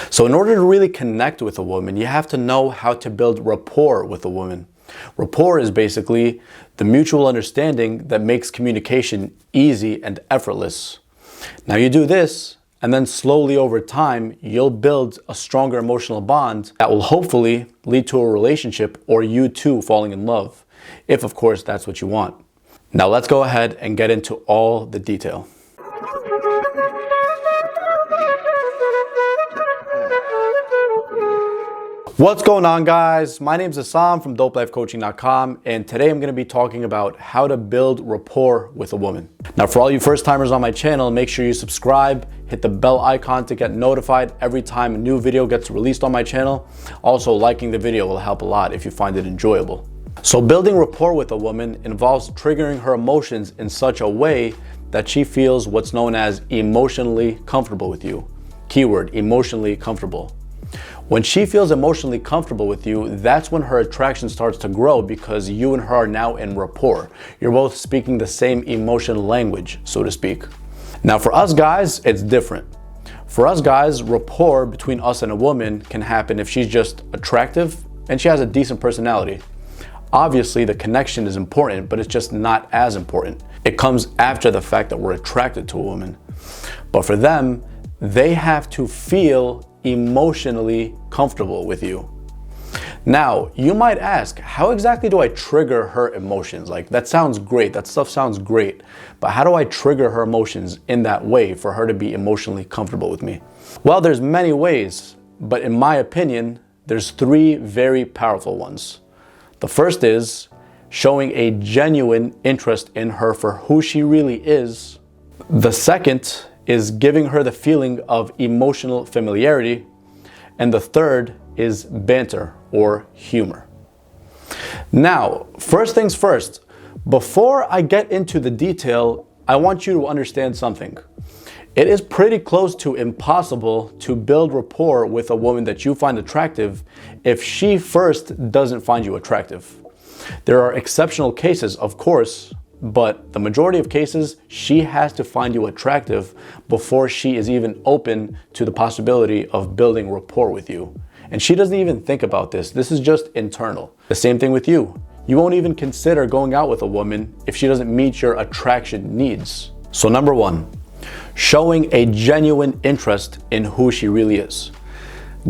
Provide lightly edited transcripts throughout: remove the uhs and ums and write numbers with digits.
So in order to really connect with a woman, you have to know how to build rapport with a woman. Rapport is basically the mutual understanding that makes communication easy and effortless. Now you do this, and then slowly over time, you'll build a stronger emotional bond that will hopefully lead to a relationship or you two falling in love, if of course that's what you want. Now let's go ahead and get into all the detail. What's going on, guys? My name is Assam from dopelifecoaching.com, and today I'm going to be talking about how to build rapport with a woman. Now, for all you first timers on my channel, make sure you subscribe, hit the bell icon to get notified every time a new video gets released on my channel. Also, liking the video will help a lot if you find it enjoyable. So building rapport with a woman involves triggering her emotions in such a way that she feels what's known as emotionally comfortable with you. Keyword, emotionally comfortable. When she feels emotionally comfortable with you, that's when her attraction starts to grow because you and her are now in rapport. You're both speaking the same emotional language, so to speak. Now for us guys, it's different. For us guys, rapport between us and a woman can happen if she's just attractive and she has a decent personality. Obviously, the connection is important, but it's just not as important. It comes after the fact that we're attracted to a woman. But for them, they have to feel emotionally comfortable with you. Now, you might ask, how exactly do I trigger her emotions? Like, that sounds great. That stuff sounds great. But how do I trigger her emotions in that way for her to be emotionally comfortable with me? Well, there's many ways, but in my opinion, there's three very powerful ones. The first is showing a genuine interest in her for who she really is. The second is giving her the feeling of emotional familiarity. And the third is banter or humor. Now, first things first, before I get into the detail, I want you to understand something. It is pretty close to impossible to build rapport with a woman that you find attractive if she first doesn't find you attractive. There are exceptional cases, of course, but the majority of cases, she has to find you attractive before she is even open to the possibility of building rapport with you. And she doesn't even think about this. This is just internal. The same thing with you. You won't even consider going out with a woman if she doesn't meet your attraction needs. So number one, showing a genuine interest in who she really is.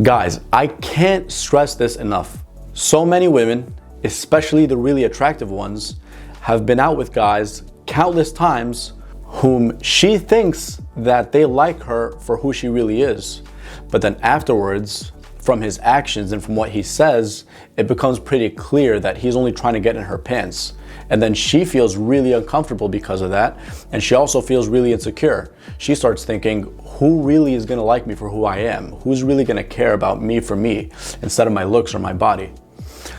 Guys, I can't stress this enough. So many women, especially the really attractive ones, have been out with guys countless times whom she thinks that they like her for who she really is. But then afterwards, from his actions and from what he says, it becomes pretty clear that he's only trying to get in her pants. And then she feels really uncomfortable because of that. And she also feels really insecure. She starts thinking, who really is gonna like me for who I am? Who's really gonna care about me for me instead of my looks or my body?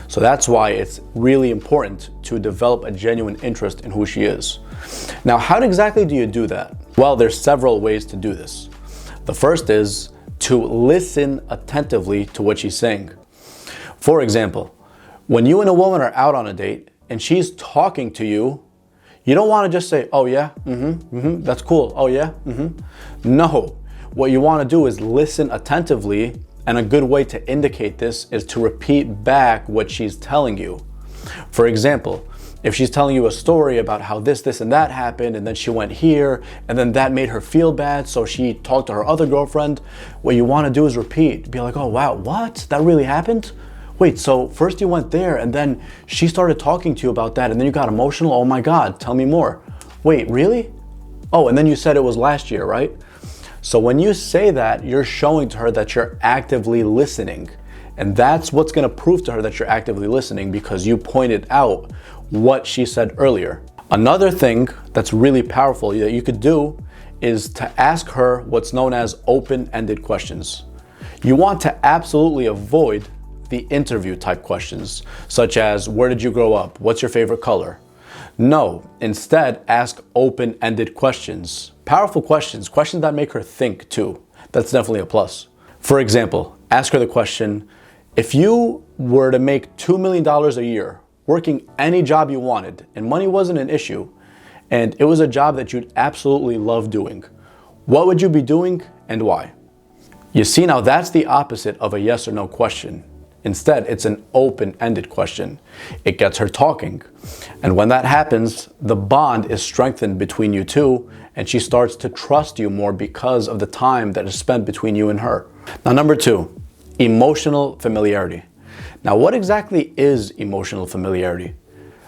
So that's why it's really important to develop a genuine interest in who she is. Now, how exactly do you do that? Well, there's several ways to do this. The first is to listen attentively to what she's saying. For example, when you and a woman are out on a date and she's talking to you, you don't want to just say, oh yeah, that's cool, oh yeah, No, what you want to do is listen attentively. And a good way to indicate this is to repeat back what she's telling you. For example, if she's telling you a story about how this, and that happened, and then she went here, and then that made her feel bad, so she talked to her other girlfriend, what you want to do is repeat. Be like, oh wow, what? That really happened? Wait, so first you went there, and then she started talking to you about that, and then you got emotional? Oh my God, tell me more. Wait, really? Oh, and then you said it was last year, right? So when you say that, you're showing to her that you're actively listening. And that's what's gonna prove to her that you're actively listening because you pointed out what she said earlier. Another thing that's really powerful that you could do is to ask her what's known as open-ended questions. You want to absolutely avoid the interview type questions, such as, where did you grow up? What's your favorite color? No, instead ask open-ended questions. Powerful questions, questions that make her think too. That's definitely a plus. For example, ask her the question, if you were to make $2 million a year, working any job you wanted, and money wasn't an issue, and it was a job that you'd absolutely love doing, what would you be doing and why? You see, now that's the opposite of a yes or no question. Instead, it's an open-ended question. It gets her talking. And when that happens, the bond is strengthened between you two, and she starts to trust you more because of the time that is spent between you and her. Now, number 2, emotional familiarity. Now, what exactly is emotional familiarity?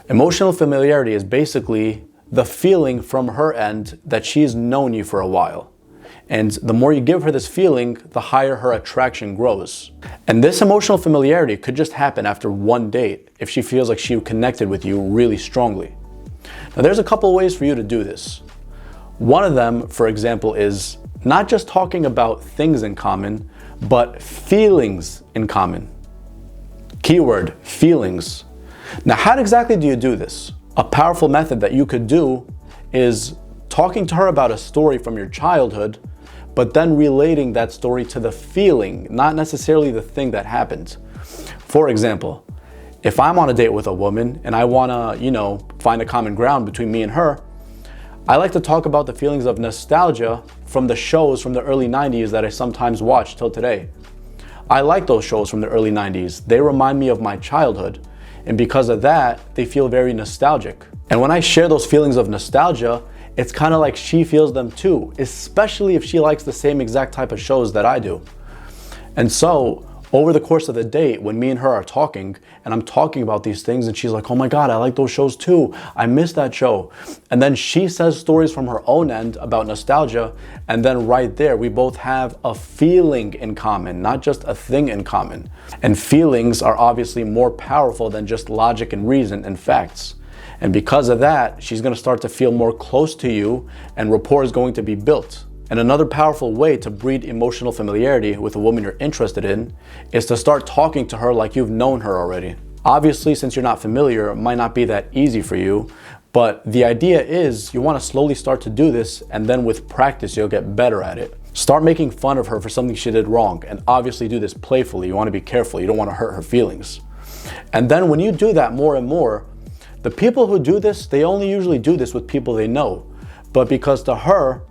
Emotional familiarity is basically the feeling from her end that she's known you for a while. And the more you give her this feeling, the higher her attraction grows. And this emotional familiarity could just happen after one date if she feels like she connected with you really strongly. Now, there's a couple ways for you to do this. One of them, for example, is not just talking about things in common, but feelings in common. Keyword, feelings. Now, how exactly do you do this? A powerful method that you could do is talking to her about a story from your childhood, but then relating that story to the feeling, not necessarily the thing that happened. For example, if I'm on a date with a woman and I wanna, find a common ground between me and her, I like to talk about the feelings of nostalgia from the shows from the early 90s that I sometimes watch till today. I like those shows from the early 90s. They remind me of my childhood. And because of that, they feel very nostalgic. And when I share those feelings of nostalgia, it's kind of like she feels them too, especially if she likes the same exact type of shows that I do. And so, over the course of the date, when me and her are talking, and I'm talking about these things, and she's like, oh my God, I like those shows too. I miss that show. And then she says stories from her own end about nostalgia, and then right there, we both have a feeling in common, not just a thing in common. And feelings are obviously more powerful than just logic and reason and facts. And because of that, she's gonna start to feel more close to you, and rapport is going to be built. And another powerful way to breed emotional familiarity with a woman you're interested in is to start talking to her like you've known her already. Obviously, since you're not familiar, it might not be that easy for you, but the idea is you wanna slowly start to do this, and then with practice, you'll get better at it. Start making fun of her for something she did wrong, and obviously do this playfully. You wanna be careful, you don't wanna hurt her feelings. And then when you do that more and more, the people who do this, they only usually do this with people they know. But because to her,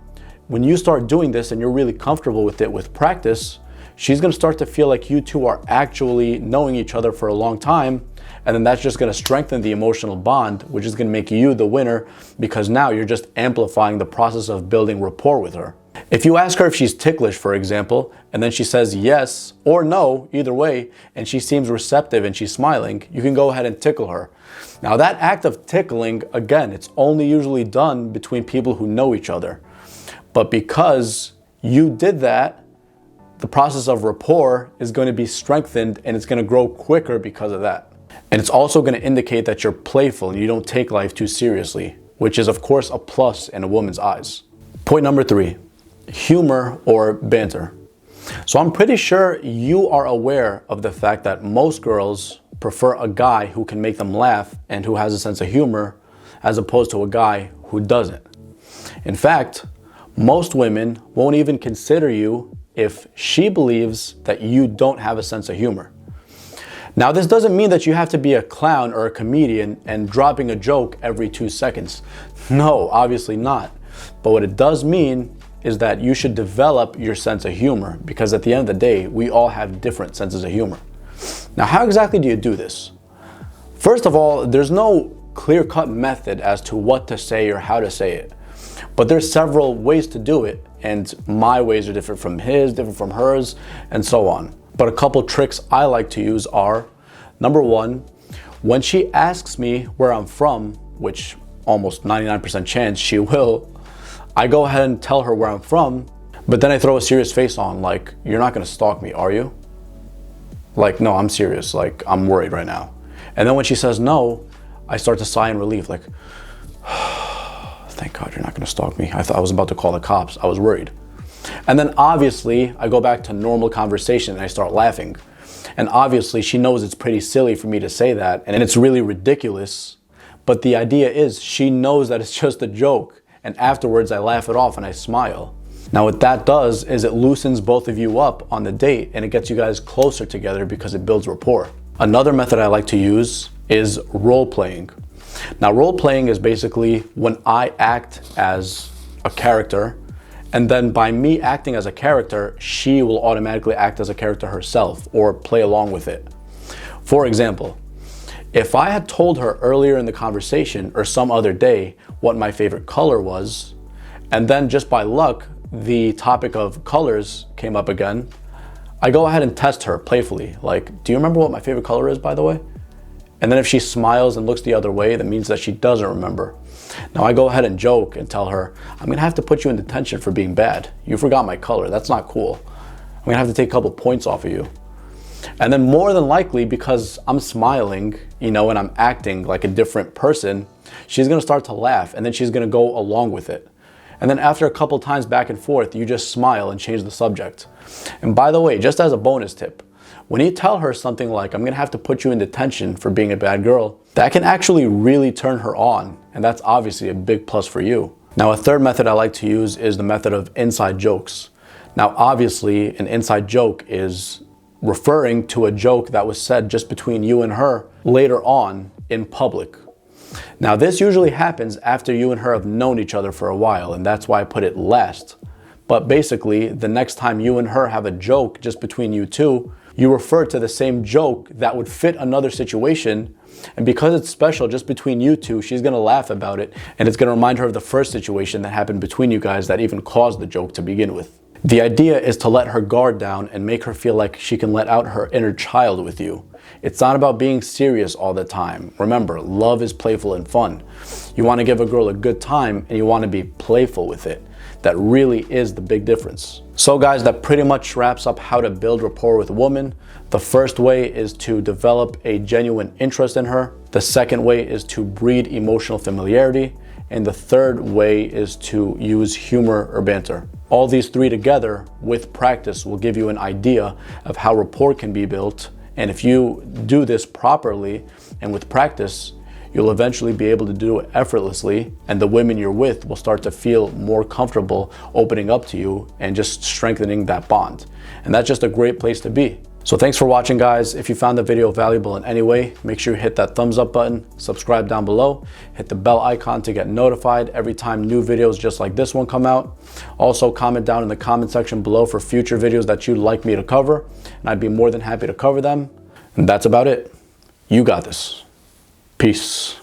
when you start doing this and you're really comfortable with it with practice, she's gonna start to feel like you two are actually knowing each other for a long time. And then that's just gonna strengthen the emotional bond, which is gonna make you the winner, because now you're just amplifying the process of building rapport with her. If you ask her if she's ticklish, for example, and then she says yes or no, either way, and she seems receptive and she's smiling, you can go ahead and tickle her. Now that act of tickling, again, it's only usually done between people who know each other. But because you did that, the process of rapport is going to be strengthened, and it's going to grow quicker because of that. And it's also going to indicate that you're playful and you don't take life too seriously, which is of course a plus in a woman's eyes. Point number 3, humor or banter. So I'm pretty sure you are aware of the fact that most girls prefer a guy who can make them laugh and who has a sense of humor, as opposed to a guy who doesn't. In fact, most women won't even consider you if she believes that you don't have a sense of humor. Now, this doesn't mean that you have to be a clown or a comedian and dropping a joke every 2 seconds. No, obviously not. But what it does mean is that you should develop your sense of humor, because at the end of the day, we all have different senses of humor. Now, how exactly do you do this? First of all, there's no clear-cut method as to what to say or how to say it. But there's several ways to do it, and my ways are different from his, different from hers, and so on. But a couple tricks I like to use are, number 1, when she asks me where I'm from, which almost 99% chance she will, I go ahead and tell her where I'm from, but then I throw a serious face on, like, you're not gonna stalk me, are you? Like, no, I'm serious, like, I'm worried right now. And then when she says no, I start to sigh in relief, like, thank God you're not gonna stalk me. I thought I was about to call the cops. I was worried. And then obviously I go back to normal conversation and I start laughing. And obviously she knows it's pretty silly for me to say that, and it's really ridiculous. But the idea is she knows that it's just a joke, and afterwards I laugh it off and I smile. Now what that does is it loosens both of you up on the date, and it gets you guys closer together because it builds rapport. Another method I like to use is role-playing. Now, role-playing is basically when I act as a character And then by me acting as a character, she will automatically act as a character herself or play along with it. For example, if I had told her earlier in the conversation or some other day what my favorite color was, and then just by luck, the topic of colors came up again, I go ahead and test her playfully. Like, do you remember what my favorite color is, by the way? And then if she smiles and looks the other way, that means that she doesn't remember. Now I go ahead and joke and tell her, I'm gonna have to put you in detention for being bad. You forgot my color, that's not cool. I'm gonna have to take a couple points off of you. And then more than likely, because I'm smiling, and I'm acting like a different person, she's gonna start to laugh and then she's gonna go along with it. And then after a couple times back and forth, you just smile and change the subject. And by the way, just as a bonus tip, when you tell her something like, I'm gonna have to put you in detention for being a bad girl, that can actually really turn her on. And that's obviously a big plus for you. Now, a third method I like to use is the method of inside jokes. Now, obviously, an inside joke is referring to a joke that was said just between you and her later on in public. Now, this usually happens after you and her have known each other for a while, and that's why I put it last. But basically, the next time you and her have a joke just between you two, you refer to the same joke that would fit another situation, and because it's special just between you two, she's gonna laugh about it, and it's gonna remind her of the first situation that happened between you guys that even caused the joke to begin with. The idea is to let her guard down and make her feel like she can let out her inner child with you. It's not about being serious all the time. Remember, love is playful and fun. You want to give a girl a good time and you want to be playful with it. That really is the big difference. So guys, that pretty much wraps up how to build rapport with a woman. The first way is to develop a genuine interest in her. The second way is to breed emotional familiarity. And the third way is to use humor or banter. All these three together with practice will give you an idea of how rapport can be built. And if you do this properly and with practice, you'll eventually be able to do it effortlessly, and the women you're with will start to feel more comfortable opening up to you and just strengthening that bond. And that's just a great place to be. So thanks for watching, guys. If you found the video valuable in any way, make sure you hit that thumbs up button, subscribe down below, hit the bell icon to get notified every time new videos just like this one come out. Also, comment down in the comment section below for future videos that you'd like me to cover, and I'd be more than happy to cover them. And that's about it. You got this. Peace.